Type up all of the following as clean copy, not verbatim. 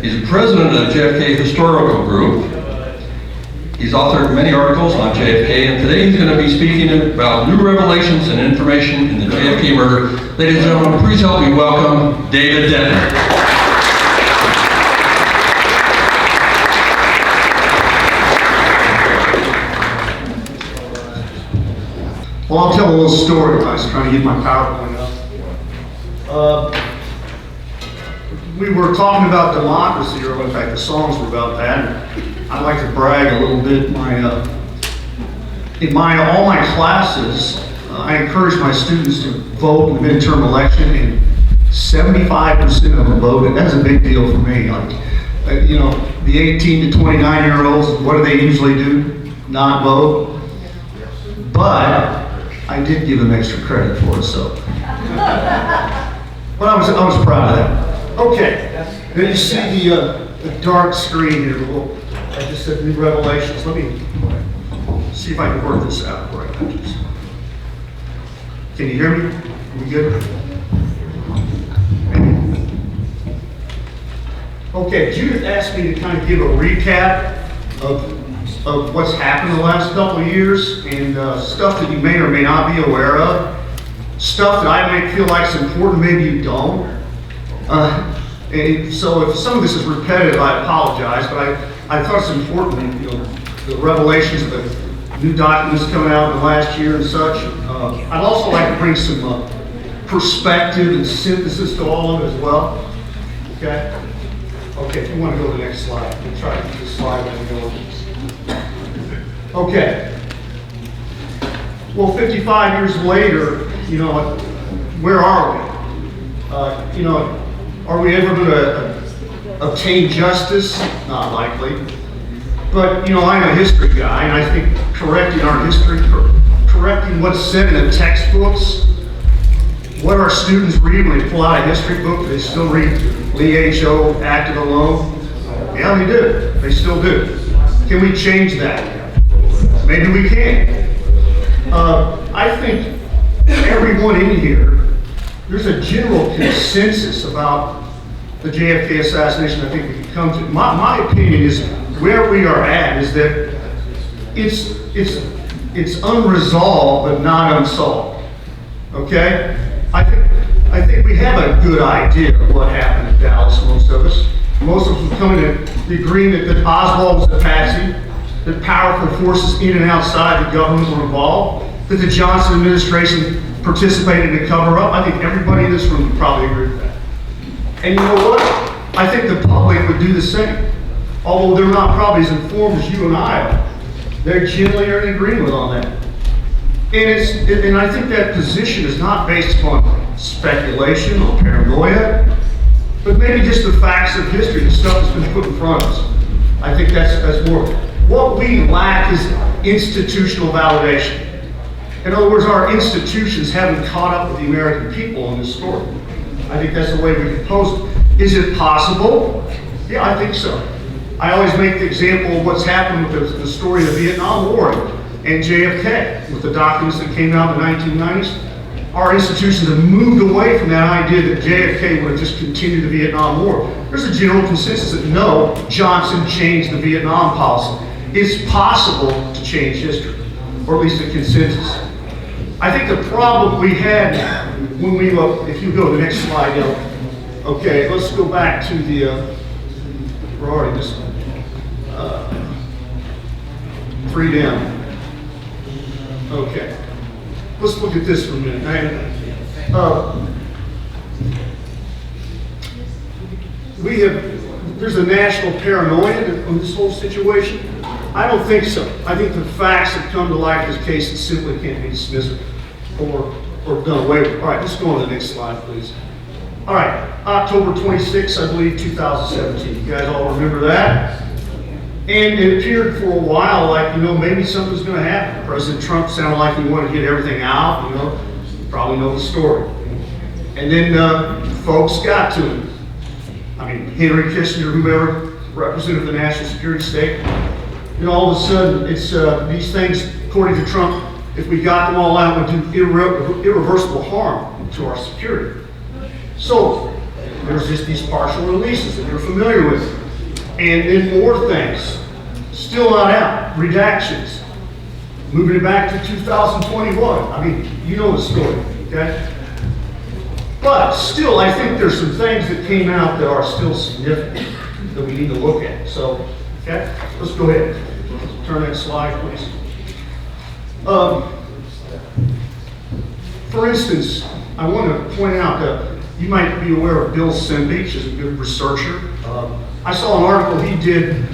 He's the president of the JFK Historical Group. He's authored many articles on JFK, and today he's going to be speaking about new revelations and information in the JFK murder. Ladies and gentlemen, please help me welcome David Denton. Well, I'll tell a little story. I was trying to get my PowerPoint up. We were talking about democracy earlier. In fact, the songs were about that. I'd like to brag a little bit. In all my classes, I encourage my students to vote in the midterm election, and 75% of them voted. That's a big deal for me. The 18 to 29-year-olds, what do they usually do? Not vote. But I did give them extra credit for it, so. But I was proud of that. Okay, then you see the dark screen here. I just said new revelations. Let me see if I can work this out right now. Can you hear me? Are we good? Okay, Judith asked me to kind of give a recap of what's happened in the last couple of years, and stuff that you may or may not be aware of. Stuff that I may feel like is important, maybe you don't. And so if some of this is repetitive, I apologize, but I thought it's important, the revelations of the new documents coming out in the last year and such. I'd also like to bring some perspective and synthesis to all of it as well. Okay? Okay, if you want to go to the next slide, we'll try to get this slide when we go. Okay. Well, 55 years later, where are we? Are we ever going to obtain justice? Not likely. But, I'm a history guy, and I think correcting our history, correcting what's said in the textbooks, what our students read when they pull out a history book, do they still read Lee H.O. Acted Alone? Yeah, they do. They still do. Can we change that? Maybe we can. I think everyone in here, there's a general consensus about the JFK assassination. I think we can come to. My opinion is where we are at is that it's unresolved but not unsolved. Okay? I think we have a good idea of what happened in Dallas, most of us. Most of us are coming to the agreement that Oswald was a patsy, that powerful forces in and outside the government were involved, that the Johnson administration participated in the cover-up. I think everybody in this room would probably agree with that. And you know what? I think the public would do the same. Although they're not probably as informed as you and I are. They're generally in agreement on that. And I think that position is not based upon speculation or paranoia, but maybe just the facts of history, the stuff that's been put in front of us. I think that's more. What we lack is institutional validation. In other words, our institutions haven't caught up with the American people in this story. I think that's the way we can pose it. Is it possible? Yeah, I think so. I always make the example of what's happened with the story of the Vietnam War and JFK, with the documents that came out in the 1990s. Our institutions have moved away from that idea that JFK would have just continued the Vietnam War. There's a general consensus that no, Johnson changed the Vietnam policy. It's possible to change history, or at least a consensus. I think the problem we had when we, if you go to the next slide, okay, let's go back to we're already this 3 down. Okay, let's look at this for a minute. There's a national paranoia on this whole situation. I don't think so. I think the facts that come to light in this case simply can't be dismissed or done away with. All right, let's go on to the next slide, please. All right, October 26, I believe, 2017. You guys all remember that? And it appeared for a while like, maybe something's going to happen. President Trump sounded like he wanted to get everything out, you probably know the story. And then folks got to him. I mean, Henry Kissinger, whoever represented the national security state, all of a sudden, it's these things, according to Trump, if we got them all out, would do irreversible harm to our security. So there's just these partial releases that you're familiar with. And then more things, still not out, redactions. Moving it back to 2021. I mean, you know the story, okay? But still, I think there's some things that came out that are still significant that we need to look at. So, okay, let's go ahead. Turn that slide, please. For instance, I want to point out that you might be aware of Bill Simbeach, who's a good researcher. I saw an article he did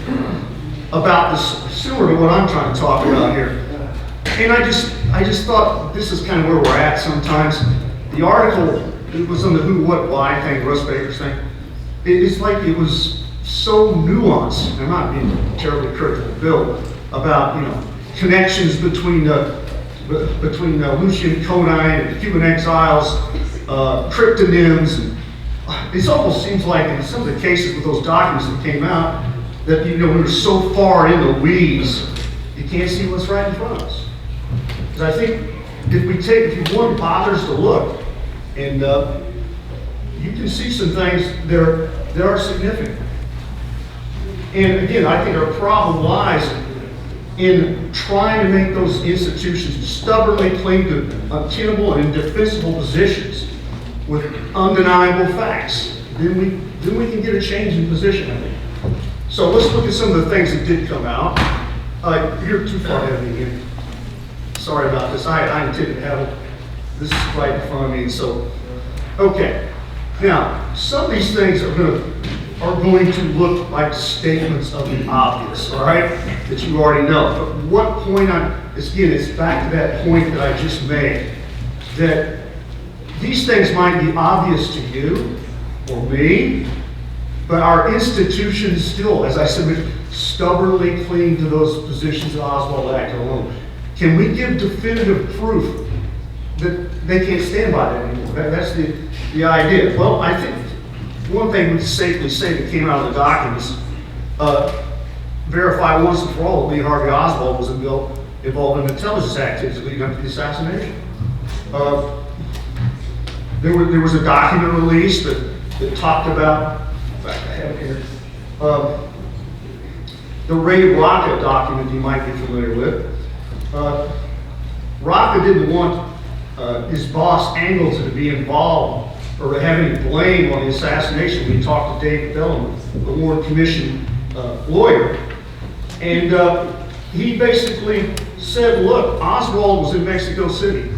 about this, similar to what I'm trying to talk about here. And I just thought this is kind of where we're at sometimes. The article, it was on the who, what, why thing, Russ Baker's thing. It's like it was so nuanced. I'm not being terribly critical of Bill about, connections between Lucian Conine and Cuban exiles, cryptonyms. It almost seems like in some of the cases with those documents that came out that we were so far in the weeds, you can't see what's right in front of us. Because I think if one bothers to look, and you can see some things that are significant. And again, I think our problem lies in trying to make those institutions stubbornly cling to untenable and indefensible positions with undeniable facts. Then we can get a change in position, I think. So let's look at some of the things that did come out. You're too far ahead of me again. Sorry about this. I intended to have this right in front of me. So, okay. Now, some of these things are going to look like statements of the obvious, all right, that you already know. But what point it's back to that point that I just made, that these things might be obvious to you or me, but our institutions still, as I said, stubbornly cling to those positions that Oswald acted alone. Can we give definitive proof that they can't stand by that anymore? That's the idea. Well, I think one thing we can safely say that came out of the documents, verify once and for all that Lee Harvey Oswald was involved in intelligence activities leading up to the assassination. There was a document released that talked about, in fact, I have it here, the Ray Rocca document you might be familiar with. Rocca didn't want his boss Angleton to be involved or to have any blame on the assassination when he talked to David Bellamy, the Warren Commission lawyer. And he basically said, look, Oswald was in Mexico City,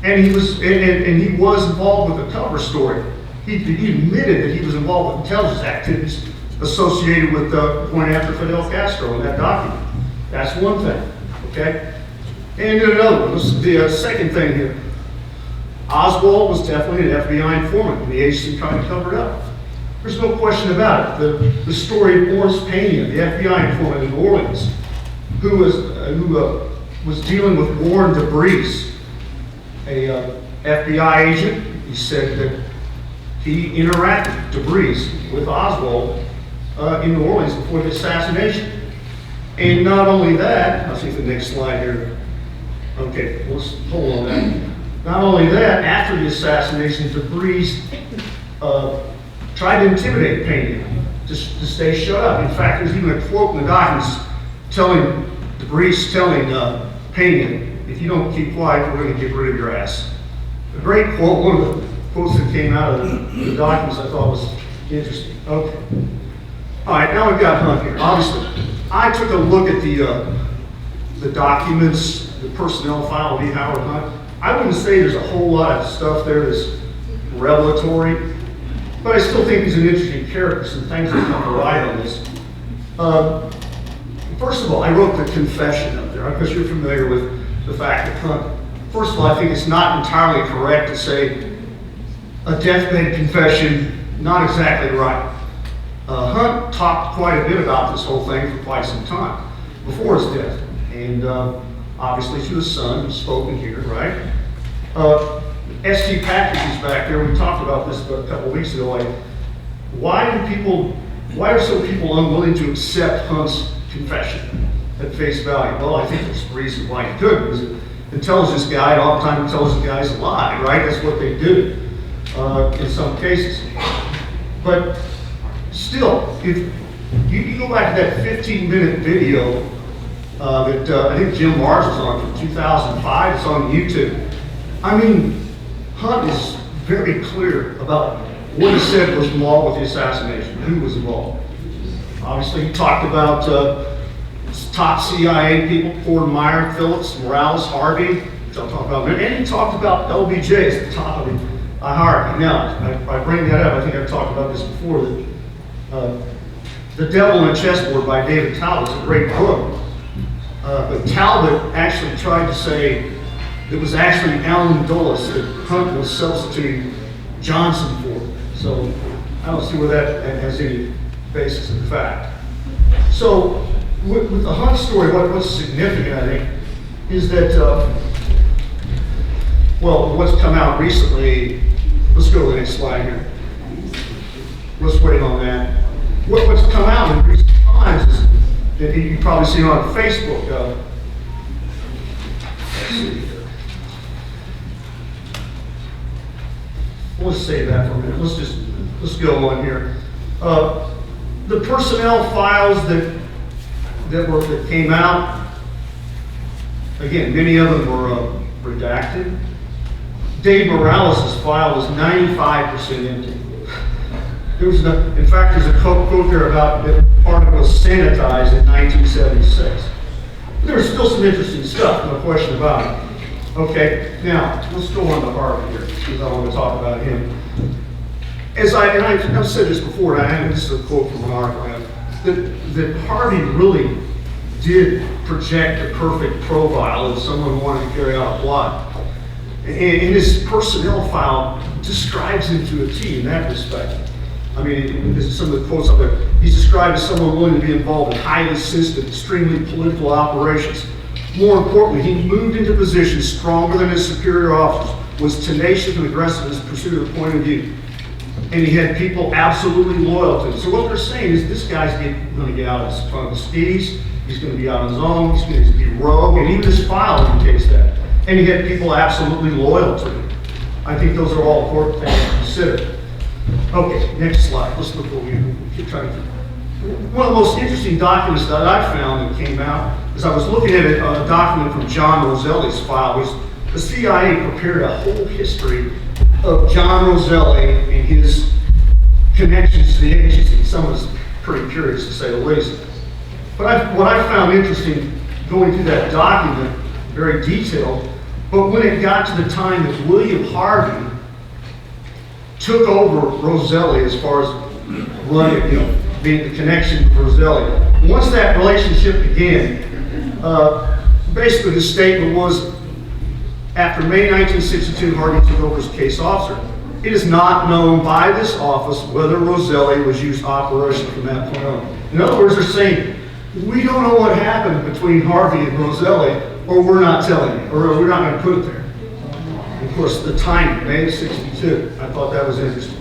and he was involved with a cover story. He admitted that he was involved with intelligence activities associated with going after Fidel Castro in that document. That's one thing, okay? And then another one, this is the second thing here. Oswald was definitely an FBI informant, and the agency tried to cover it up. There's no question about it. The story of Morris Pena, the FBI informant in New Orleans, who was dealing with Warren DeBreeze, a FBI agent. He said that he interacted, DeBreeze, with Oswald in New Orleans before the assassination. And not only that, I'll see the next slide here. Okay, let's hold on that. Not only that, after the assassination, DeBreeze tried to intimidate Pena to stay shut up. In fact, there's even a quote in the documents DeBreeze telling Pena, if you don't keep quiet, we're going to get rid of your ass. A great quote, one of the quotes that came out of the documents I thought was interesting. Okay. All right, now we've got Hunt here. Obviously, I took a look at the documents, the personnel file of E. Howard Hunt. I wouldn't say there's a whole lot of stuff there that's revelatory, but I still think he's an interesting character, some things that come to light on this. First of all, I wrote the confession up there, because you're familiar with the fact that Hunt, first of all, I think it's not entirely correct to say a deathbed confession, not exactly right. Hunt talked quite a bit about this whole thing for quite some time, before his death. And obviously to his son, who's spoken here, right? S.T. Patrick is back there. We talked about this a couple of weeks ago. Like, why are some people unwilling to accept Hunt's confession at face value? Well, I think there's a reason why he couldn't. Because an intelligence guy, and oftentimes intelligence guys lie, right? That's what they do in some cases. But still, if you go back to that 15-minute video that I think Jim Mars was on from 2005, it's on YouTube. I mean, Hunt is very clear about what he said was involved with the assassination, who was involved. Obviously, he talked about top CIA people, Ford Meyer, Phillips, Morales, Harvey, which I'll talk about, and he talked about LBJ as the top of the hierarchy. Now, I bring that up, I think I've talked about this before, that The Devil in a Chessboard by David Talbot is a great book. But Talbot actually tried to say it was actually Allen Dulles that Hunt was substituting Johnson for. So I don't see where that has any basis in fact. So with the Hunt story, what's significant, I think, is that, well, what's come out recently, let's go to the next slide here. Let's wait on that. What's come out in recent times is that you probably see on Facebook. Let's see here. Let's save that for a minute. Let's go on here. The personnel files that came out. Again, many of them were redacted. Dave Morales' file was 95% empty. In fact, there's a quote there about that part of it was sanitized in 1976. There's still some interesting stuff, no question about it. Okay, now let's go on to Harvey here, because I want to talk about him. I've said this before, and this is a quote from an article, that Harvey really did project a perfect profile if someone wanted to carry out a plot. And his personnel file describes him to a T in that respect. I mean, this is some of the quotes up there. He's described as someone willing to be involved in highly sensitive, extremely political operations. More importantly, he moved into positions stronger than his superior officers, was tenacious and aggressive in his pursuit of a point of view. And he had people absolutely loyal to him. So what they're saying is this guy's going to get out of front of the skis, he's going to be out on his own, he's going to be rogue, and even his file indicates that. And he had people absolutely loyal to him. I think those are all important things to consider. Okay, next slide. Let's look what we keep trying to do. One of the most interesting documents that I found that came out is I was looking at a document from John Roselli's file. The CIA prepared a whole history of John Roselli and his connections to the agency. Some of it's pretty curious to say the least. But what I found interesting going through that document, very detailed, but when it got to the time that William Harvey took over Roselli as far as running, being the connection with Roselli. Once that relationship began, basically the statement was, after May 1962, Harvey took over as case officer. It is not known by this office whether Roselli was used operationally from that point on. In other words, they're saying, we don't know what happened between Harvey and Roselli, or we're not telling you, or we're not going to put it there. Of course, the timing, May of 62, I thought that was interesting.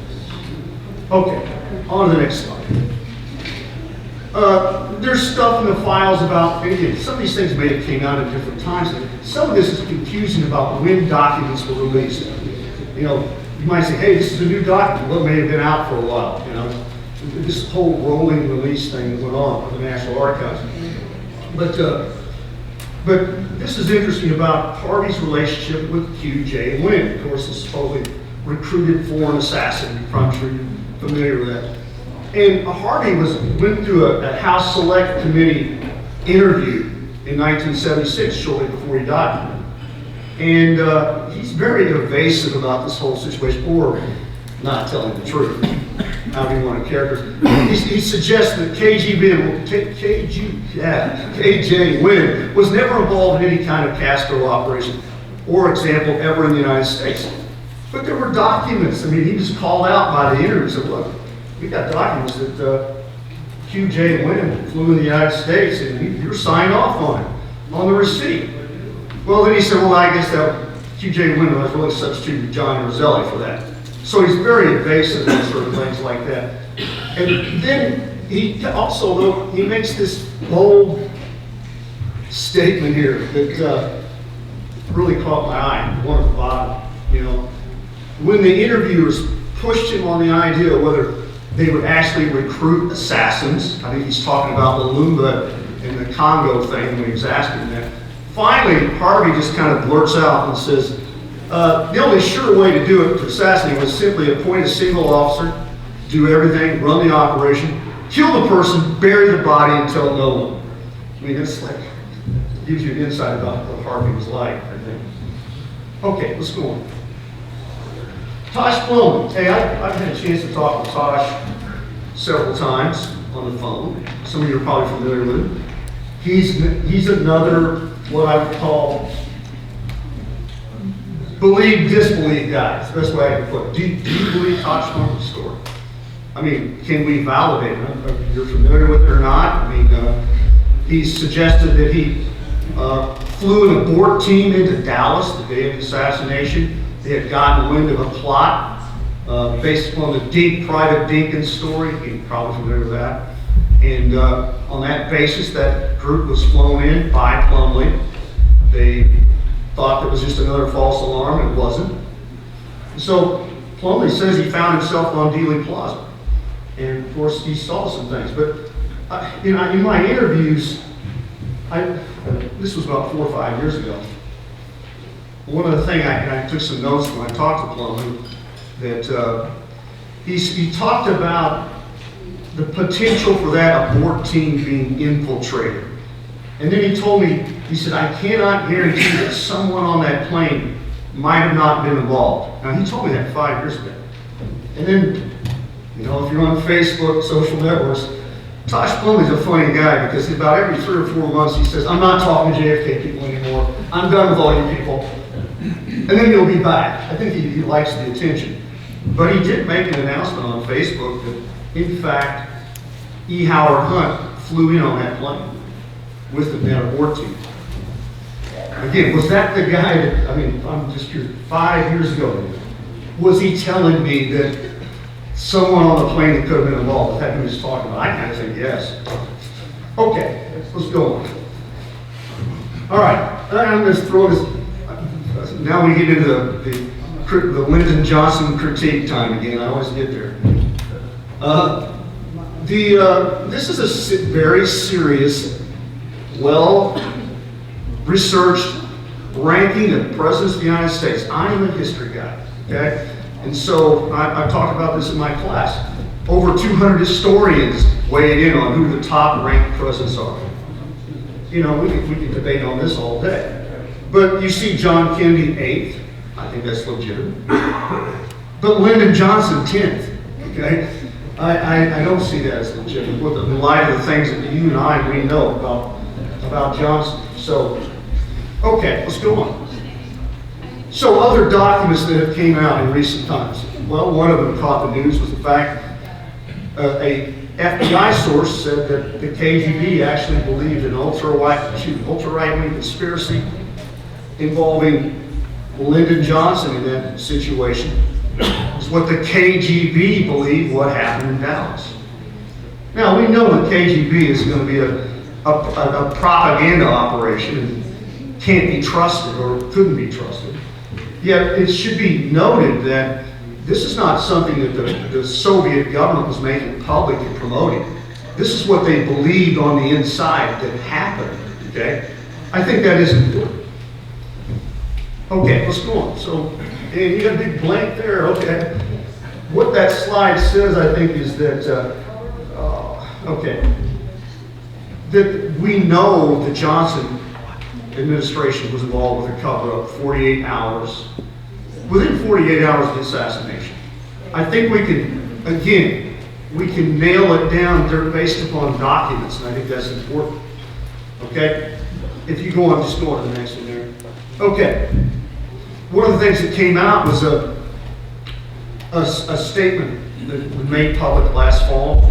Okay, on to the next slide. There's stuff in the files about, again, some of these things may have came out at different times. Some of this is confusing about when documents were released. You might say, hey, this is a new document. Well, it may have been out for a while, This whole rolling release thing that went on with the National Archives. But this is interesting about Harvey's relationship with Q.J. Wynn. Of course, this supposedly recruited foreign assassin. You're probably familiar with that. And Harvey went through a House Select Committee interview in 1976, shortly before he died. And he's very evasive about this whole situation, or not telling the truth, however you want to characterize. He suggests that KJ Wynn was never involved in any kind of Castro operation, or example, ever in the United States. But there were documents. I mean, he was called out by the interview and said, look, we got documents that Q.J. Wynn flew in the United States, and you're signed off on it, on the receipt. Well, then he said, well, I guess that Q.J. Wynn was really substituted John Roselli for that. So he's very evasive in sort of things like that. And then he also, though, he makes this bold statement here that really caught my eye, one at the bottom. When the interviewers pushed him on the idea of whether They would actually recruit assassins. I think he's talking about Lumumba and the Congo thing when he was asking that. Finally, Harvey just kind of blurts out and says, the only sure way to do it, to assassinate, was simply appoint a single officer, do everything, run the operation, kill the person, bury the body, and tell no one. I mean, it's like, gives you an insight about what Harvey was like, I think. Okay, let's go on. Tosh Plumlee. Hey, I've had a chance to talk with Tosh several times on the phone. Some of you are probably familiar with him. He's another, what I would call, believe, disbelieve guy. It's the best way I can put it. Do you believe Tosh Plumlee's story? I mean, can we validate it? You're familiar with it or not? I mean, he suggested that he flew an abort team into Dallas the day of the assassination. They had gotten wind of a plot based upon the Private Dinkins story. You're probably familiar with that. And on that basis, that group was flown in by Plumlee. They thought it was just another false alarm, and it wasn't. So Plumlee says he found himself on Dealey Plaza. And of course, he saw some things. But in my interviews, this was about 4 or 5 years ago. One of the things, I took some notes when I talked to Plumlee, that he talked about the potential for that abort team being infiltrated. And then he told me, he said, I cannot guarantee that someone on that plane might have not been involved. Now, he told me that 5 years ago. And then, you know, if you're on Facebook, social networks, Tosh Plumlee's a funny guy because about every 3 or 4 months he says, I'm not talking to JFK people anymore. I'm done with all you people. And then he'll be back. I think he likes the attention. But he did make an announcement on Facebook that, in fact, E. Howard Hunt flew in on that plane with the net abort team. Again, was that the guy that, I mean, I'm just curious, 5 years ago, was he telling me that someone on the plane that could have been involved, that he was talking about? I kind of think yes. Okay, let's go on. All right, I'm just throwing this. Now we get into the Lyndon Johnson critique time again. I always get there. This is a very serious, well-researched ranking of presidents of the United States. I am a history guy, okay? And so I talked about this in my class. Over 200 historians weighed in on who the top ranked presidents are. You know, we can debate on this all day. But you see John Kennedy 8th. I think that's legitimate. But Lyndon Johnson 10th, okay? I don't see that as legitimate with the light of the things that you and we know about Johnson. So, okay, let's go on. So other documents that have came out in recent times. Well, one of them caught the news was the fact a FBI source said that the KGB actually believed an ultra-right-wing conspiracy involving Lyndon Johnson in that situation. Is what the KGB believed what happened in Dallas. Now, we know the KGB is going to be a propaganda operation and can't be trusted or couldn't be trusted. Yet it should be noted that this is not something that the Soviet government was making public and promoting. This is what they believed on the inside that happened, okay? I think that is important. Okay, let's go on. So, and you got a big blank there, okay. What that slide says, I think, is that, that we know the Johnson administration was involved with a cover-up 48 hours, within 48 hours of the assassination. I think we can, again, we can nail it down based upon documents, and I think that's important. Okay? If you go on, just go on to the next one there. Okay. One of the things that came out was a statement that was made public last fall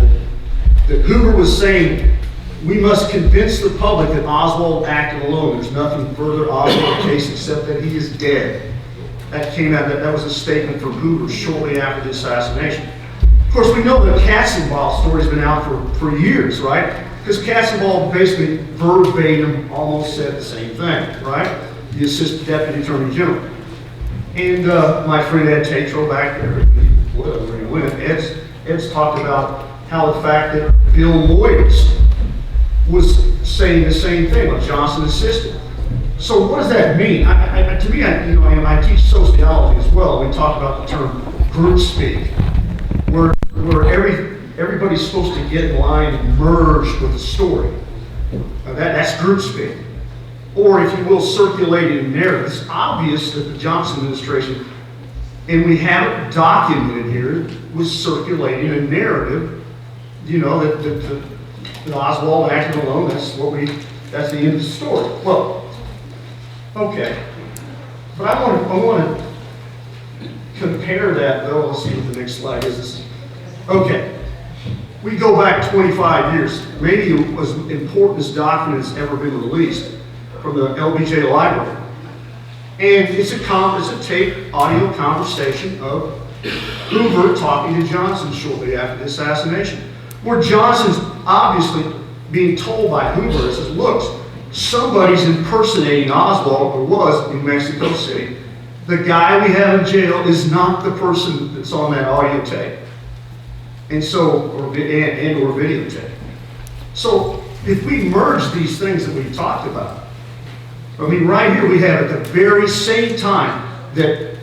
that Hoover was saying, we must convince the public that Oswald acted alone. There's nothing further Oswald case except that he is dead. That came out, that was a statement from Hoover shortly after the assassination. Of course, we know the Katzenbach story's been out for years, right? Because Katzenbach basically verbatim almost said the same thing, right? The Assistant Deputy Attorney General. And my friend Ed Tatro back there, whatever he went, Ed Ed's talked about how the fact that Bill Lloyd was saying the same thing, what Johnson insisted. So what does that mean? To me, I teach sociology as well. We talk about the term group speak, where everybody's supposed to get in line and merge with the story. That's group speak. Or, if you will, circulating narrative. It's obvious that the Johnson administration, and we have it documented here, was circulating a narrative, that Oswald acted alone. That's the end of the story. Well, okay. But I want to compare that, though. Let's see what the next slide is. Okay. We go back 25 years. Maybe it was the importantest document that's ever been released from the LBJ library. And it's a tape audio conversation of Hoover talking to Johnson shortly after the assassination, where Johnson's obviously being told by Hoover, says, look, somebody's impersonating Oswald, or was in Mexico City. The guy we have in jail is not the person that's on that audio tape. And so, or videotape. So, if we merge these things that we've talked about, I mean, right here we have at the very same time that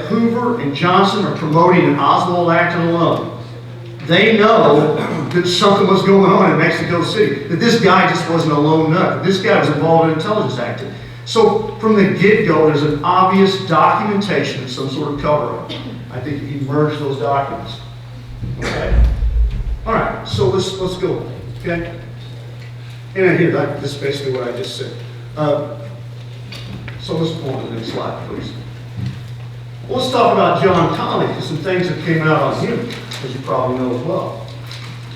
Hoover and Johnson are promoting an Oswald acting alone. They know that something was going on in Mexico City, that this guy just wasn't a lone nut, that this guy was involved in intelligence activity. So, from the get-go, there's an obvious documentation of some sort of cover-up. I think if you merge those documents. Okay? All right, so let's go. Okay? And here, this is basically what I just said. So let's pull on the next slide, please. Well, let's talk about John Connolly, because some things that came out on him, as you probably know as well,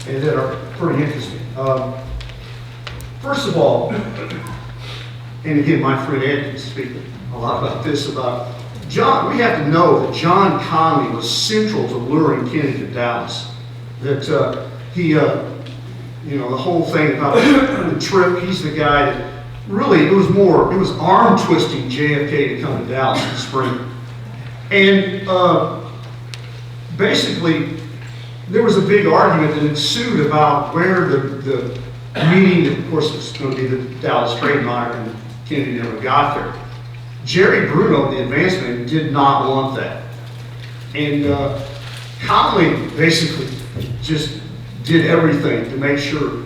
and that are pretty interesting. First of all, and again, my friend Ed can speak a lot about this, about John. We have to know that John Connolly was central to luring Kennedy to Dallas. That the whole thing about the trip, he's the guy that really, it was arm twisting JFK to come to Dallas in the spring. And basically, there was a big argument that ensued about where the meeting, of course, was going to be the Dallas Trade Mart, and Kennedy never got there. Jerry Bruno, the advancement, did not want that. And Connolly basically just did everything to make sure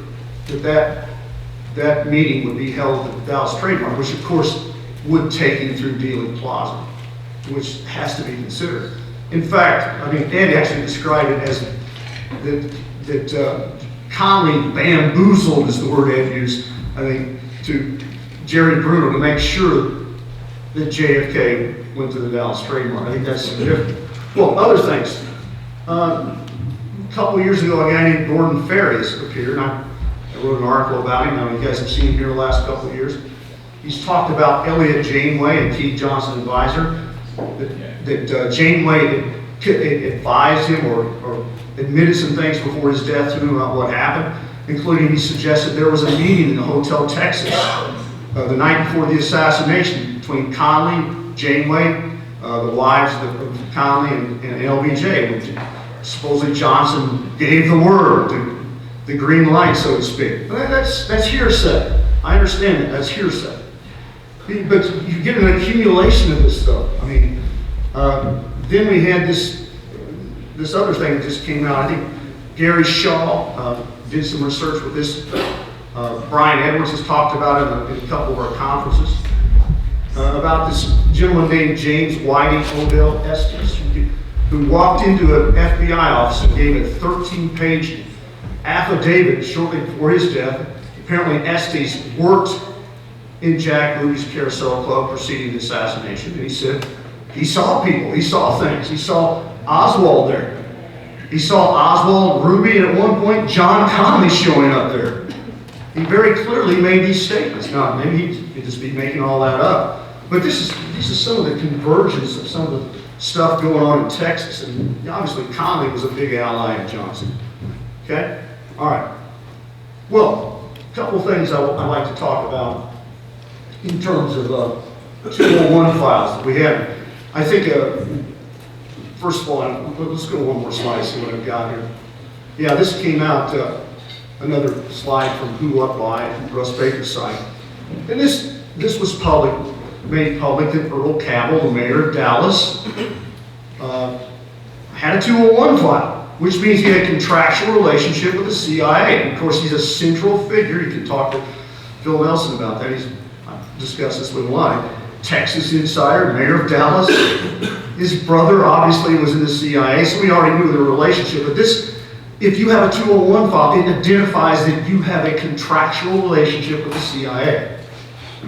that meeting would be held at the Dallas Trade Mart, which of course would take him through Dealey Plaza, which has to be considered. In fact, Ed actually described it as that Connolly bamboozled, is the word Ed used, I think, to Jerry Bruno to make sure that JFK went to the Dallas Trade Mart. I think that's significant. Well, other things. A couple years ago, a guy named Gordon Ferris appeared. I wrote an article about him. Now, you guys have seen him here the last couple of years. He's talked about Elliot Janeway, a Keith Johnson advisor, that Janeway advised him or admitted some things before his death to him about what happened, including he suggested there was a meeting in the Hotel Texas the night before the assassination between Connolly, Janeway, the wives of Connolly and LBJ. Supposedly Johnson gave the word, the green light, so to speak. But that's hearsay. I understand that. That's hearsay. But you get an accumulation of this stuff. Then we had this other thing that just came out. I think Gary Shaw did some research with this. Brian Edwards has talked about it in a couple of our conferences. About this gentleman named James Whiting Odell Estes, who walked into an FBI office and gave a 13-page affidavit shortly before his death. Apparently Estes worked in Jack Ruby's Carousel Club preceding the assassination, and he said he saw people, he saw things, he saw Oswald there. He saw Oswald, Ruby, and at one point John Connolly showing up there. He very clearly made these statements. Now, maybe he could just be making all that up. But this is some of the convergence of some of the stuff going on in Texas. And obviously Connolly was a big ally of Johnson. Okay? All right. Well, a couple things I'd like to talk about in terms of 201 files that we have. I think, first of all, let's go one more slide, see what I've got here. Yeah, this came out, another slide from Who Up By, Russ Baker's site. And this was made public that Earl Cabell, the mayor of Dallas, had a 201 file, which means he had a contractual relationship with the CIA. And of course, he's a central figure. You can talk to Phil Nelson about that. He's discussed this with him live. Texas insider, mayor of Dallas. His brother obviously was in the CIA, so we already knew their relationship. But this, if you have a 201 file, it identifies that you have a contractual relationship with the CIA.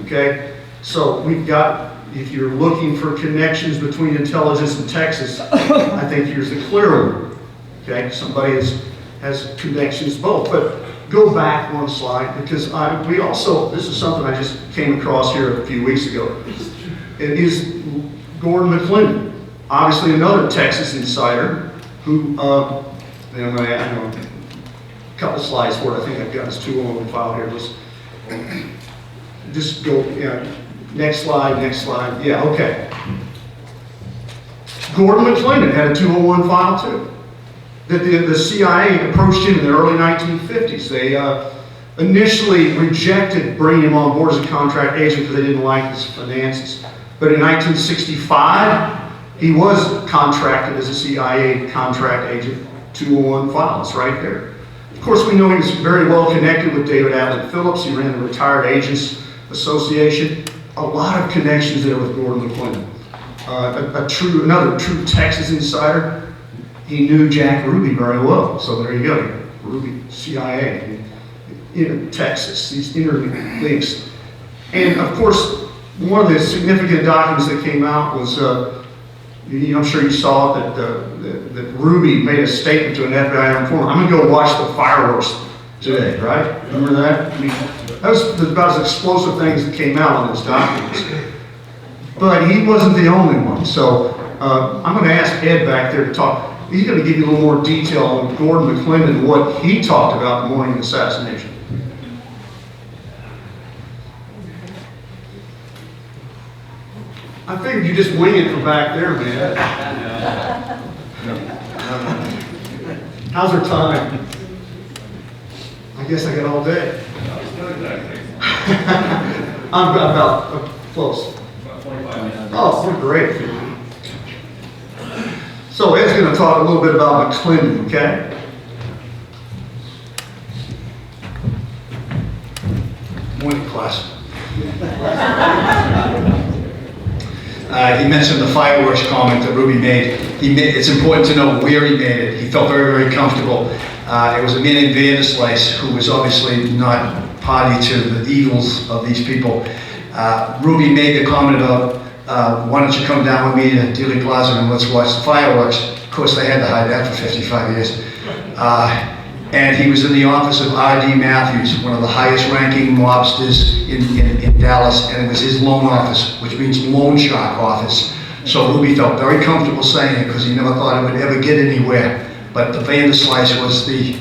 Okay? So we've got, if you're looking for connections between intelligence and Texas, I think here's the clear one. Okay? Somebody has connections both. But go back one slide, because we also, this is something I just came across here a few weeks ago. It is Gordon McClendon, obviously another Texas insider, who, and I'm going to add a couple slides for it. I think I've got this 201 file here. Let's just go, next slide, yeah, okay. Gordon McClendon had a 201 file too. That the CIA approached him in the early 1950s. They initially rejected bringing him on board as a contract agent because they didn't like his finances. But in 1965, he was contracted as a CIA contract agent, 201 files right there. Of course, we know he was very well connected with David Allen Phillips. He ran the Retired Agents Association. A lot of connections there with Gordon McClendon. Another true Texas insider. He knew Jack Ruby very well, so there you go. Ruby, CIA, in Texas, these interlinks. And of course, one of the significant documents that came out was, I'm sure you saw it, that Ruby made a statement to an FBI informant. I'm gonna go watch the fireworks today, right? Remember that? I mean, that was about as explosive things that came out on those documents. But he wasn't the only one, so I'm gonna ask Ed back there to talk. He's going to give you a little more detail on Gordon McClendon and what he talked about the morning of the assassination. I figured you just wing it from back there, man. How's our time? I guess I got all day. I'm about close. Oh, we're great. So Ed's going to talk a little bit about McClendon, okay? Morning, class. He mentioned the fireworks comment that Ruby made. It's important to know where he made it. He felt very, very comfortable. It was a man named Vanderslice who was obviously not party to the evils of these people. Ruby made the comment about, why don't you come down with me to Dealey Plaza and let's watch the fireworks. Of course, they had to hide that for 55 years. And he was in the office of R.D. Matthews, one of the highest ranking mobsters in Dallas, and it was his loan office, which means loan shark office. So Ruby felt very comfortable saying it because he never thought it would ever get anywhere. But the Vanderslice was the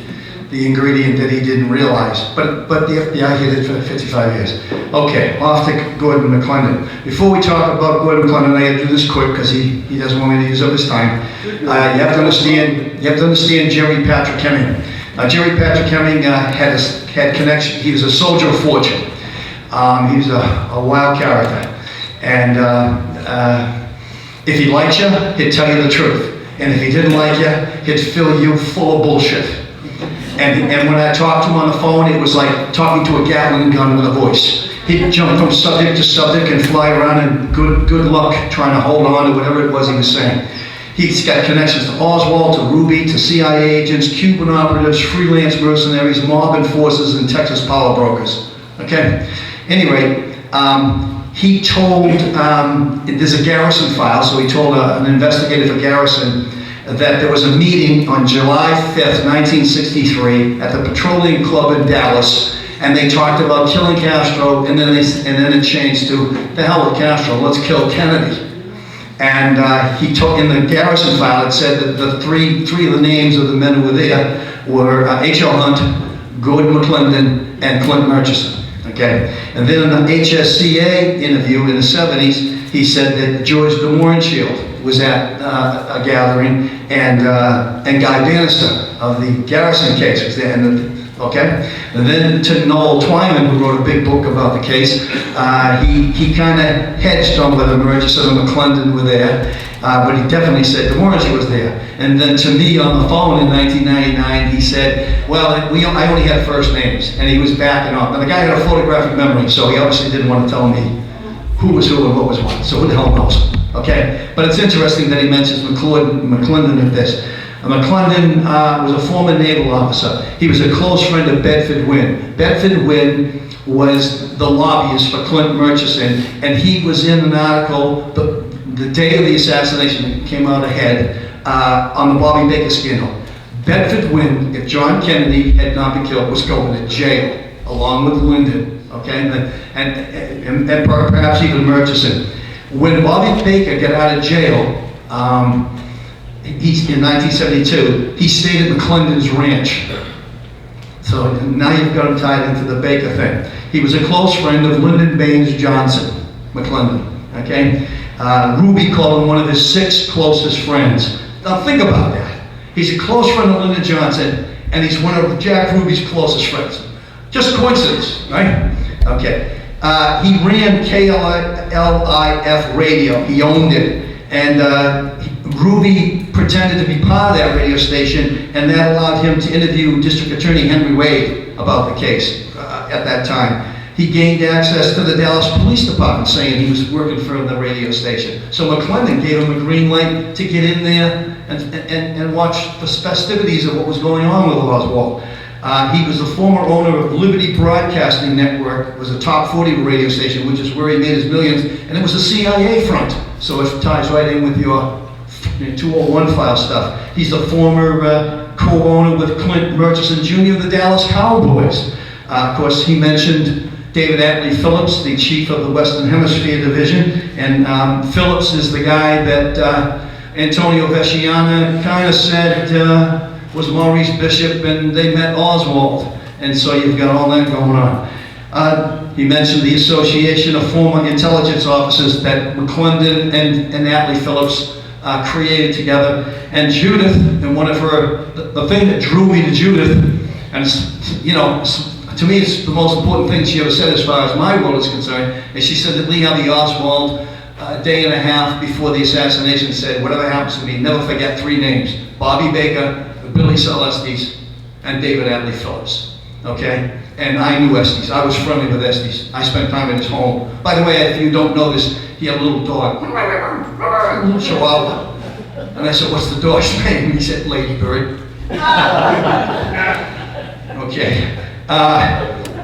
ingredient that he didn't realize. But the FBI hid it for 55 years. Okay, off to Gordon McClendon. Before we talk about Gordon McClendon, I have to do this quick because he doesn't want me to use up his time. You have to understand Jerry Patrick Hemming. Jerry Patrick Hemming had connection. He was a soldier of fortune. He was a wild character. And if he liked you, he'd tell you the truth. And if he didn't like you, he'd fill you full of bullshit. And when I talked to him on the phone, it was like talking to a Gatling gun with a voice. He'd jump from subject to subject and fly around, and good luck trying to hold on to whatever it was he was saying. He's got connections to Oswald, to Ruby, to CIA agents, Cuban operatives, freelance mercenaries, mob enforcers, and Texas power brokers. Okay? Anyway, he told, there's a Garrison file, so he told an investigator for Garrison that there was a meeting on July 5th, 1963 at the Petroleum Club in Dallas, and they talked about killing Castro, and then it changed to, the hell with Castro, let's kill Kennedy. And he took, in the Garrison file, it said that the three of the names of the men who were there were H.L. Hunt, Gordon McClendon, and Clint Murchison. Okay? And then in the HSCA interview in the 70s, he said that George de Mohrenschildt was at a gathering, and Guy Bannister of the Garrison case was there, okay? And then to Noel Twyman, who wrote a big book about the case, he kind of hedged on whether Murchison and McClendon were there, but he definitely said DeMorrissey was there. And then to me on the phone in 1999, he said, well, I only had first names, and he was backing off. And the guy had a photographic memory, so he obviously didn't want to tell me who was who and what was what, so who the hell knows, okay? But it's interesting that he mentions McClendon in this. McClendon was a former naval officer. He was a close friend of Bedford Wynne. Bedford Wynne was the lobbyist for Clint Murchison, and he was in an article the day of the assassination that came out ahead on the Bobby Baker scandal. Bedford Wynne, if John Kennedy had not been killed, was going to jail, along with Lyndon, okay? And perhaps even Murchison. When Bobby Baker got out of jail, in 1972, he stayed at McClendon's ranch. So now you've got him tied into the Baker thing. He was a close friend of Lyndon Baines Johnson, McClendon, okay? Ruby called him one of his 6 closest friends. Now think about that. He's a close friend of Lyndon Johnson, and he's one of Jack Ruby's closest friends. Just coincidence, right? Okay. He ran KLIF radio. He owned it. And Ruby pretended to be part of that radio station, and that allowed him to interview District Attorney Henry Wade about the case at that time. He gained access to the Dallas Police Department, saying he was working for the radio station. So McClendon gave him a green light to get in there and watch the festivities of what was going on with Oswald. He was the former owner of Liberty Broadcasting Network, was a top 40 radio station, which is where he made his millions, and it was a CIA front. So it ties right in with your 201 file stuff. He's a former co-owner with Clint Murchison Jr. of the Dallas Cowboys. Of course, he mentioned David Atlee Phillips, the chief of the Western Hemisphere Division, and Phillips is the guy that Antonio Vesciana kind of said was Maurice Bishop, and they met Oswald, and so you've got all that going on. He mentioned the association of former intelligence officers that McClendon and Atlee Phillips created together, and Judith, and one of her, the thing that drew me to Judith, and you know, to me it's the most important thing she ever said as far as my world is concerned, and she said that Lee Harvey Oswald, a day and a half before the assassination, said, whatever happens to me, never forget 3 names, Bobby Baker, Billy Celestes, and David Atlee Phillips, okay? And I knew Estes. I was friendly with Estes. I spent time in his home. By the way, if you don't know this, he had a little dog, a little chihuahua. And I said, what's the dog's name? He said, Ladybird. Okay.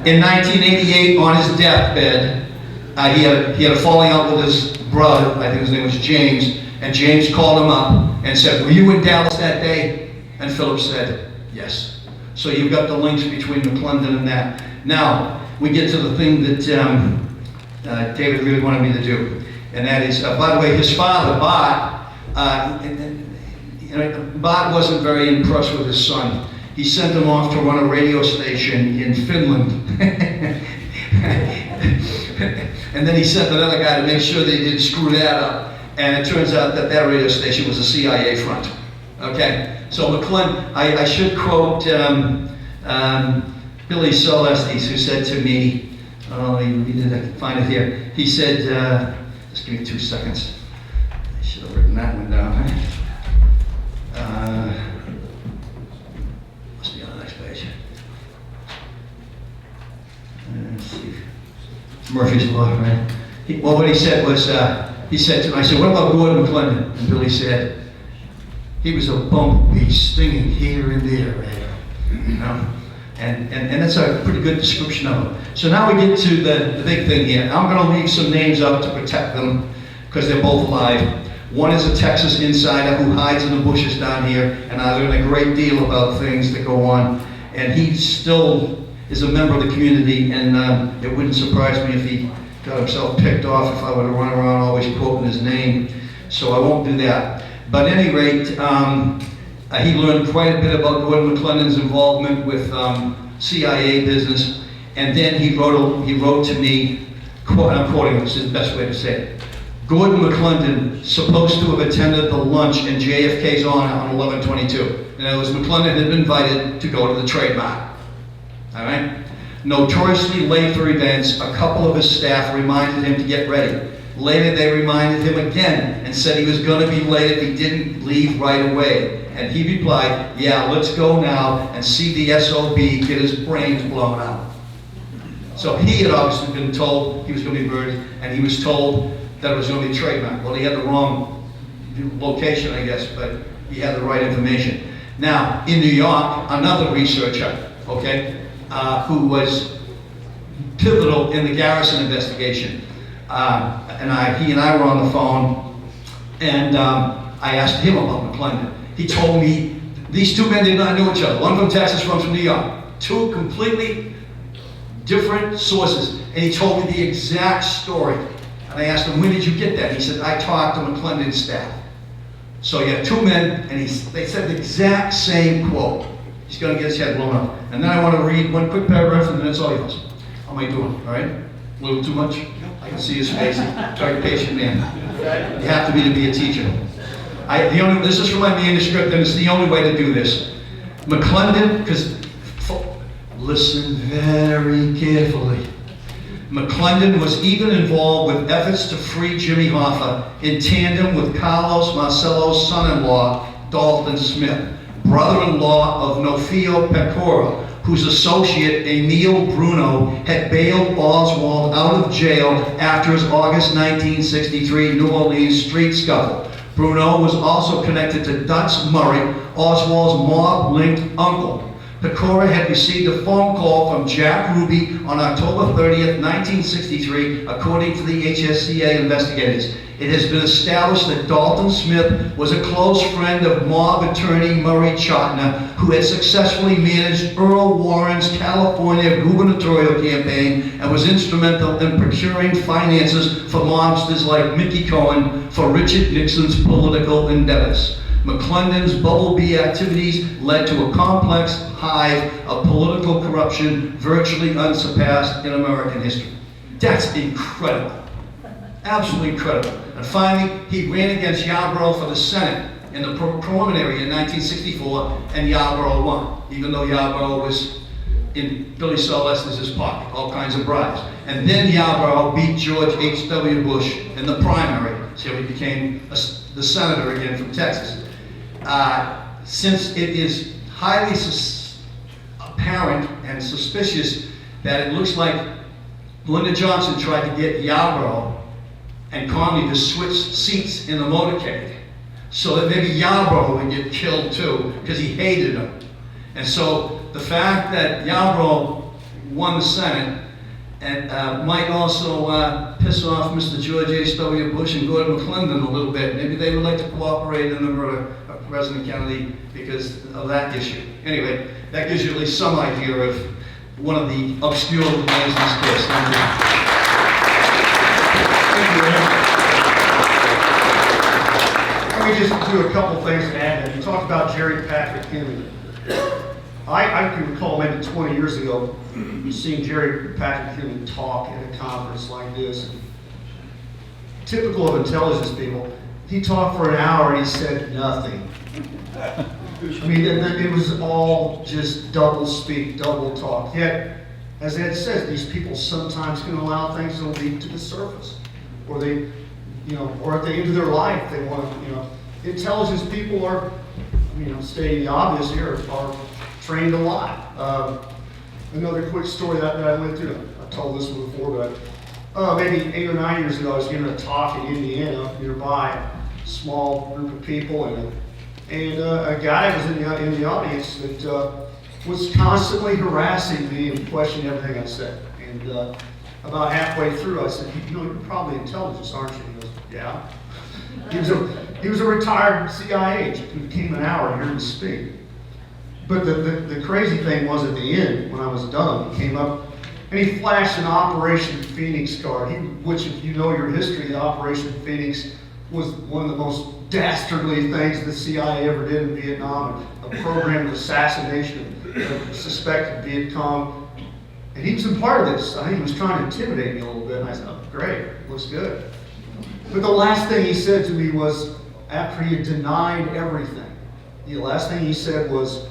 In 1988, on his deathbed, he had a falling out with his brother, I think his name was James, and James called him up and said, were you in Dallas that day? And Phillips said, yes. So you've got the links between McClendon and that. Now, we get to the thing that David really wanted me to do. And that is, by the way, his father, Bart, Bart wasn't very impressed with his son. He sent him off to run a radio station in Finland. And then he sent another guy to make sure they didn't screw that up. And it turns out that that radio station was a CIA front. Okay? So McClendon, I should quote Billy Celestes, who said to me, oh, I find it here. He said, just give me 2 seconds. I should have written that one down. Must be on the next page. Let's see. Murphy's Law, right? Well, what he said was, he said to me, I said, what about Gordon McClendon? And Billy said, he was a bumblebee stinging here and there, right? You know? And that's a pretty good description of him. So now we get to the big thing here. I'm going to leave some names up to protect them because they're both alive. One is a Texas insider who hides in the bushes down here, and I learn a great deal about things that go on. And he still is a member of the community, and it wouldn't surprise me if he got himself picked off if I were to run around always quoting his name. So I won't do that. But at any rate, he learned quite a bit about Gordon McClendon's involvement with CIA business, and then he wrote to me, I'm quoting, this is the best way to say it, Gordon McClendon supposed to have attended the lunch in JFK's honor on 11/22. And it was McClendon had been invited to go to the trademark. All right? Notoriously late for events, a couple of his staff reminded him to get ready. Later, they reminded him again and said he was going to be late if he didn't leave right away. And he replied, yeah, let's go now and see the SOB get his brains blown out. So he had obviously been told he was going to be murdered, and he was told that it was going to be trademark. Well, he had the wrong location, I guess, but he had the right information. Now, in New York, another researcher, okay, who was pivotal in the Garrison investigation, he and I were on the phone, and I asked him about McClendon. He told me these two men did not know each other. One from Texas, one from New York. Two completely different sources. And he told me the exact story. And I asked him, when did you get that? He said, I talked to McClendon's staff. So you have two men, and they said the exact same quote. He's going to get his head blown up. And then I want to read one quick paragraph, and then it's all yours. How am I doing? All right? A little too much? I can see his face. Very patient man. You have to be a teacher. This is from my manuscript, and it's the only way to do this. McClendon, because listen very carefully. McClendon was even involved with efforts to free Jimmy Hoffa in tandem with Carlos Marcello's son-in-law, Dalton Smith, brother-in-law of Nofio Pecora, whose associate, Emil Bruno, had bailed Oswald out of jail after his August 1963 New Orleans street scuffle. Bruno was also connected to Dutz Murray, Oswald's mob-linked uncle. Pecora had received a phone call from Jack Ruby on October 30th, 1963, according to the HSCA investigators. It has been established that Dalton Smith was a close friend of mob attorney Murray Chotiner, who had successfully managed Earl Warren's California gubernatorial campaign and was instrumental in procuring finances for mobsters like Mickey Cohen for Richard Nixon's political endeavors. McClendon's Bubble Bee activities led to a complex hive of political corruption virtually unsurpassed in American history. That's incredible. Absolutely incredible. And finally, he ran against Yarborough for the Senate in the preliminary in 1964, and Yarborough won, even though Yarborough was in Billy Sylvester's pocket, all kinds of bribes. And then Yarborough beat George H.W. Bush in the primary, so he became the senator again from Texas. Since it is highly apparent and suspicious that it looks like Lyndon Johnson tried to get Yarborough and Conley to switch seats in the motorcade so that maybe Yarborough would get killed too, because he hated him. And so the fact that Yarborough won the Senate and might also piss off Mr. George H.W. Bush and Gordon McClendon a little bit. Maybe they would like to cooperate in the murder of President Kennedy because of that issue. Anyway, that gives you at least some idea of one of the obscure ways in this case. Let me just do a couple things to add. You talked about Jerry Patrick Henry. I can recall maybe 20 years ago seeing Jerry Patrick Henry talk at a conference like this. Typical of intelligence people, he talked for an hour and he said nothing. I mean, it was all just double speak, double talk. Yet, as Ed says, these people sometimes can allow things to leak to the surface, or they, or at the end of their life, they want to, intelligence people are, stating the obvious here, are trained a lot. Another quick story that I went through, I told this one before, but maybe 8 or 9 years ago, I was giving a talk in Indiana, nearby, a small group of people, and a guy was in the audience that was constantly harassing me and questioning everything I said. And about halfway through, I said, you're probably intelligence, aren't you? He goes, yeah. He was a retired CIA agent who came an hour here to speak. But the crazy thing was at the end, when I was done, he came up and he flashed an Operation Phoenix card, which, if you know your history, the Operation Phoenix was one of the most dastardly things the CIA ever did in Vietnam, a program of assassination of suspected Viet Cong. And he was a part of this. I think he was trying to intimidate me a little bit, and I said, oh, great, looks good. But the last thing he said to me was, after he had denied everything, the last thing he said was,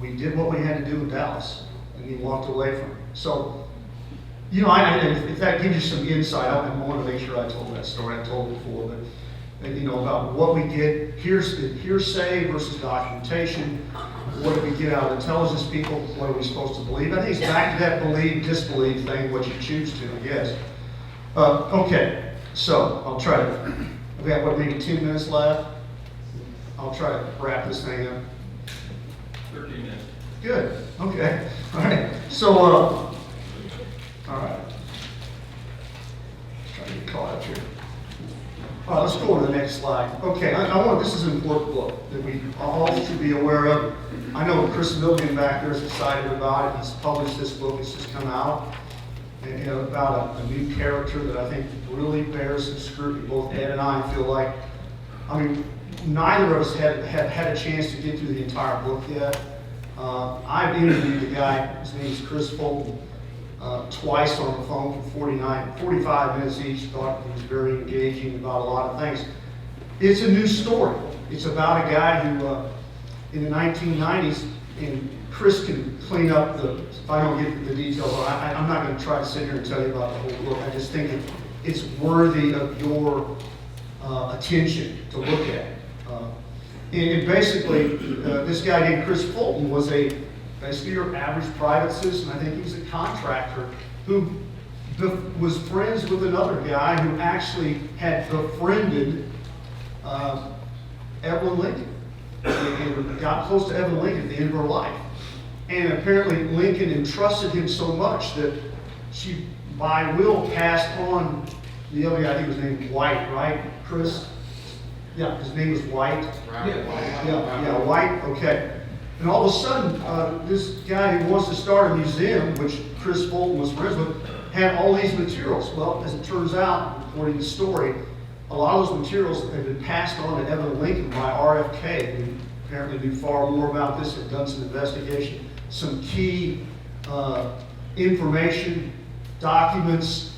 we did what we had to do in Dallas, and he walked away from it. So, you know, if that gives you some insight, I want to make sure I told that story. I told it before, but you know, about what we get, hearsay versus documentation. What do we get out of intelligence people? What are we supposed to believe? I think it's back to that believe, disbelieve thing, what you choose to, I guess. Okay, so I'll try to, we have what, maybe 10 minutes left? I'll try to wrap this thing up. 13 minutes. Good, okay, all right. So, all right. Let's try to get caught up here. All right, let's go to the next slide. Okay, this is an important book that we all should be aware of. I know Chris Milligan back there is excited about it. He's published this book, it's just come out, and, you know, about a new character that I think really bears some scrutiny. Both Ed and I feel like, I mean, neither of us had a chance to get through the entire book yet. I've interviewed the guy, his name is Chris Fulton, twice on the phone for 45 minutes each. Thought he was very engaging about a lot of things. It's a new story. It's about a guy who, in the 1990s, and Chris can clean up if I don't get the details, I'm not going to try to sit here and tell you about the whole book. I just think it's worthy of your attention to look at. And basically, this guy named Chris Fulton was basically your average private citizen. I think he was a contractor who was friends with another guy who actually had befriended Evelyn Lincoln. And got close to Evelyn Lincoln at the end of her life. And apparently Lincoln entrusted him so much that she, by will, passed on the other guy. I think his name was White, right, Chris? Yeah, his name was White. Yeah, White, okay. And all of a sudden, this guy who wants to start a museum, which Chris Fulton was friends with, had all these materials. Well, as it turns out, according to the story, a lot of those materials have been passed on to Evelyn Lincoln by RFK, who apparently knew far more about this, had done some investigation, some key information, documents,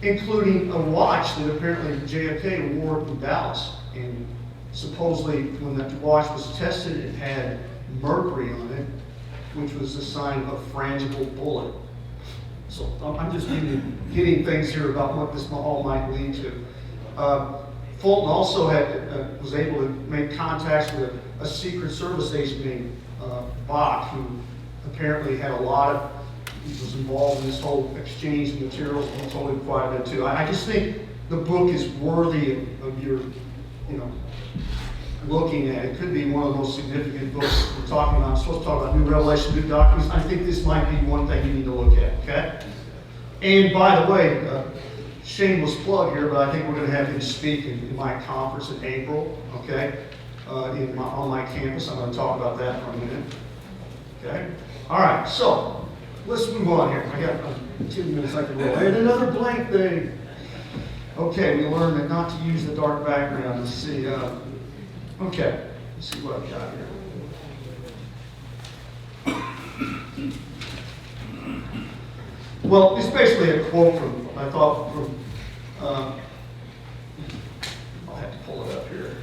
including a watch that apparently JFK wore in Dallas. And supposedly, when that watch was tested, it had mercury on it, which was a sign of a frangible bullet. So I'm just hitting things here about what this all might lead to. Fulton also was able to make contacts with a Secret Service agent named Bach, who apparently was involved in this whole exchange of materials, and he told him quite a bit too. I just think the book is worthy of your, looking at. It could be one of the most significant books we're talking about. I'm supposed to talk about new revelation, new documents. I think this might be one thing you need to look at, okay? And by the way, shameless plug here, but I think we're going to have him speak in my conference in April, okay? On my campus. I'm going to talk about that for a minute, okay? All right, so let's move on here. I got 2 minutes I can roll. And another blank thing. Okay, we learned that not to use the dark background. Let's see. Okay, let's see what I've got here. Well, it's basically a quote from I'll have to pull it up here.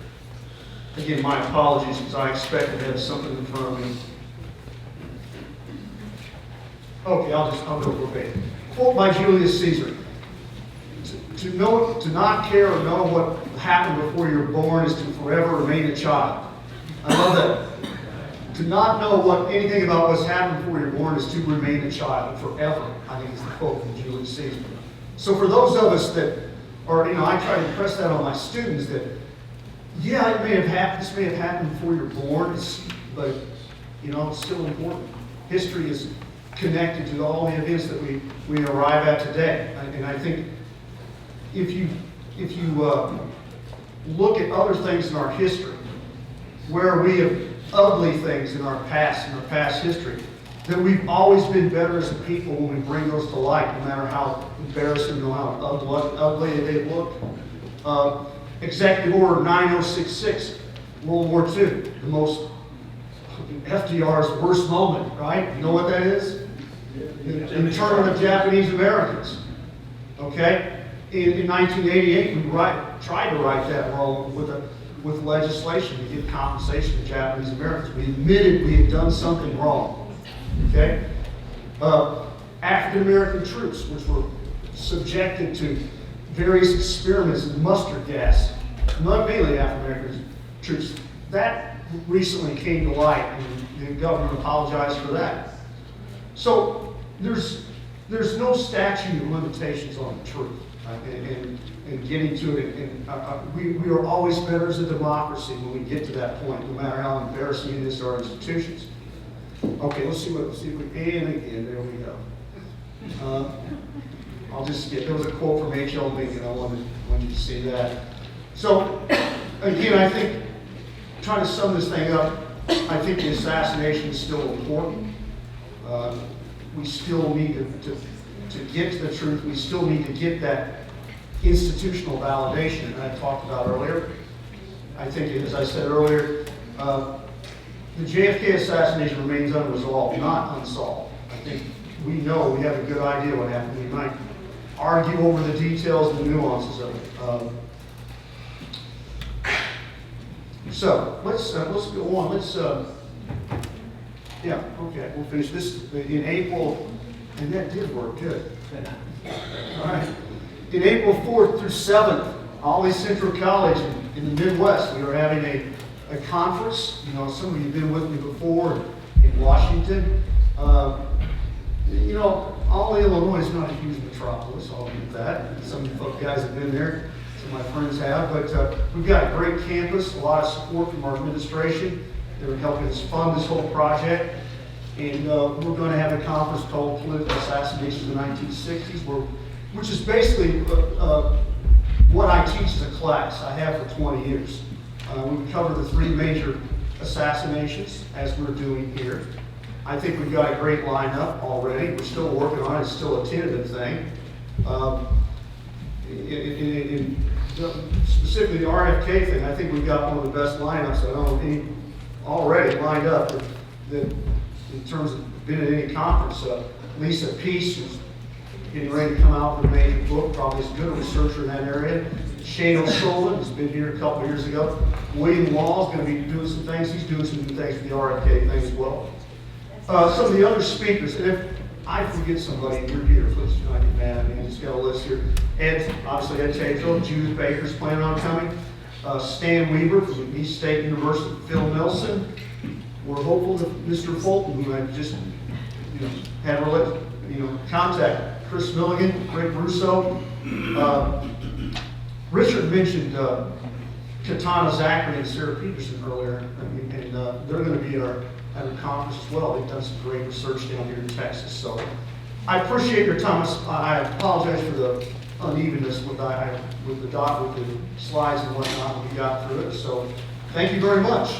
Again, my apologies, because I expected to have something in front of me. Okay, I'll go verbatim. Quote by Julius Caesar. To not care or know what happened before you're born is to forever remain a child. I love that. To not know anything about what's happened before you're born is to remain a child forever. I think it's the quote from Julius Caesar. So for those of us that are, I try to impress that on my students that, yeah, this may have happened before you're born, but it's still important. History is connected to all the events that we arrive at today. And I think if you look at other things in our history, where we have ugly things in our past history, that we've always been better as a people when we bring those to light, no matter how embarrassing or how ugly they look. Executive Order 9066, World War II, the most, FDR's worst moment, right? You know what that is? The internment of Japanese Americans, okay? in 1988, we tried to right that wrong with legislation to give compensation to Japanese Americans. We admitted we had done something wrong, okay? African American troops, which were subjected to various experiments in mustard gas, not mainly African American troops, that recently came to light, and the government apologized for that. So there's no statute of limitations on the truth, and getting to it. And we are always better as a democracy when we get to that point, no matter how embarrassing it is to our institutions. Okay, let's see if we, and again, there we go. I'll just skip. There was a quote from H.L. Lincoln. I wanted you to see that. So, again, I think, trying to sum this thing up, I think the assassination is still important. We still need to get to the truth. We still need to get that institutional validation that I talked about earlier. I think, as I said earlier, the JFK assassination remains unresolved, not unsolved. I think we know, we have a good idea what happened. We might argue over the details and the nuances of it. So let's go on. Yeah, okay, we'll finish this in April, and that did work good. All right. In April 4th through 7th, Ollie Central College in the Midwest, we are having a conference. You know, some of you have been with me before in Washington. You know, Ollie, Illinois is not a huge metropolis, I'll admit that. Some of you guys have been there, some of my friends have, but we've got a great campus, a lot of support from our administration. They're helping us fund this whole project. And we're going to have a conference called Political Assassinations in the 1960s, which is basically what I teach as a class. I have for 20 years. We cover the 3 major assassinations, as we're doing here. I think we've got a great lineup already. We're still working on it. It's still a tentative thing. Specifically the RFK thing, I think we've got one of the best lineups I don't know already lined up that in terms of being at any conference. Lisa Peace, who's getting ready to come out with a major book, probably is a good researcher in that area. Shane O'Sullivan, who's been here a couple years ago. William Law is going to be doing some things. He's doing some good things with the RFK thing as well. Some of the other speakers, and if I forget somebody, you're here, please do not get mad. I just got a list here. Obviously Ed Tatro, Judith Baker's planning on coming. Stan Weaver from East State University, Phil Nelson. We're hopeful that Mr. Fulton, who I just had contact, Chris Milligan, Rick Russo. Richard mentioned Katana Zachary and Sarah Peterson earlier, and they're going to be at a conference as well. They've done some great research down here in Texas. So I appreciate your time. I apologize for the unevenness with the slides and whatnot when we got through it. So thank you very much.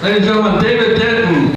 Ladies and gentlemen, David Denton.